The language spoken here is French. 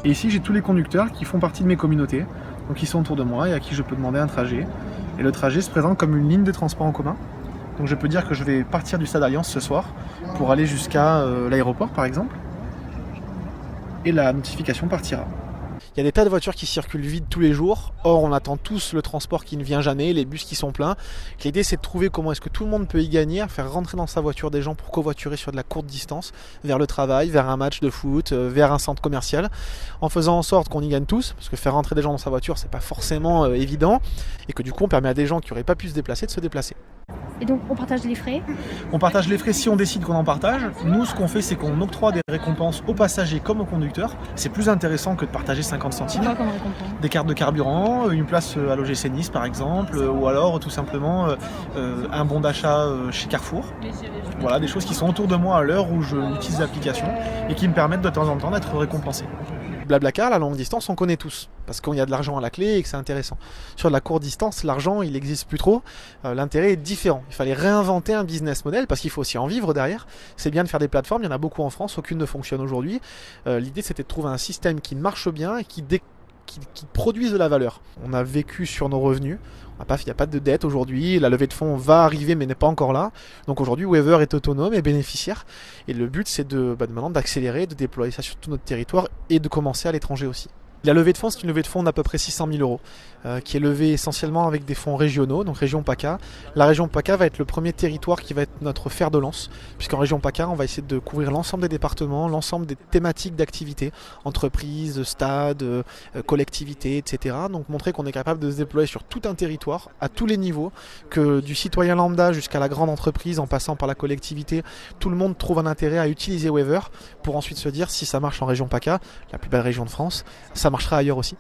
Et ici, j'ai tous les conducteurs qui font partie de mes communautés, donc ils sont autour de moi et à qui je peux demander un trajet. Et le trajet se présente comme une ligne de transport en commun. Donc je peux dire que je vais partir du Stade Alliance ce soir pour aller jusqu'à l'aéroport par exemple. Et la notification partira. Il y a des tas de voitures qui circulent vides tous les jours. Or, on attend tous le transport qui ne vient jamais, les bus qui sont pleins. L'idée, c'est de trouver comment est-ce que tout le monde peut y gagner, à faire rentrer dans sa voiture des gens pour covoiturer sur de la courte distance, vers le travail, vers un match de foot, vers un centre commercial, en faisant en sorte qu'on y gagne tous, parce que faire rentrer des gens dans sa voiture, c'est pas forcément évident, et que du coup, on permet à des gens qui n'auraient pas pu se déplacer de se déplacer. Et donc on partage les frais? On partage les frais si on décide qu'on en partage. Nous, ce qu'on fait, c'est qu'on octroie des récompenses aux passagers comme aux conducteurs. C'est plus intéressant que de partager 50 centimes. Quoi comme récompense? Des cartes de carburant, une place à l'OGC Nice par exemple, ou alors tout simplement un bon d'achat chez Carrefour. Voilà, des choses qui sont autour de moi à l'heure où je utilise l'application et qui me permettent de temps en temps d'être récompensé. Blablacar, la longue distance, on connaît tous, parce qu'il y a de l'argent à la clé et que c'est intéressant. Sur de la courte distance, l'argent, il n'existe plus trop, l'intérêt est différent. Il fallait réinventer un business model, parce qu'il faut aussi en vivre derrière. C'est bien de faire des plateformes, il y en a beaucoup en France, aucune ne fonctionne aujourd'hui. L'idée, c'était de trouver un système qui marche bien et qui produise de la valeur. On a vécu sur nos revenus, il n'y a pas de dette aujourd'hui, la levée de fonds va arriver mais n'est pas encore là. Donc aujourd'hui Wever est autonome et bénéficiaire. Et le but c'est maintenant d'accélérer, de déployer ça sur tout notre territoire et de commencer à l'étranger aussi. La levée de fonds, c'est une levée de fonds d'à peu près 600 000 euros, qui est levée essentiellement avec des fonds régionaux, donc région PACA. La région PACA va être le premier territoire qui va être notre fer de lance, puisqu'en région PACA, on va essayer de couvrir l'ensemble des départements, l'ensemble des thématiques d'activité, entreprises, stades, collectivités, etc. Donc montrer qu'on est capable de se déployer sur tout un territoire, à tous les niveaux, que du citoyen lambda jusqu'à la grande entreprise, en passant par la collectivité, tout le monde trouve un intérêt à utiliser Wever, pour ensuite se dire si ça marche en région PACA, la plus belle région de France, ça marchera ailleurs aussi.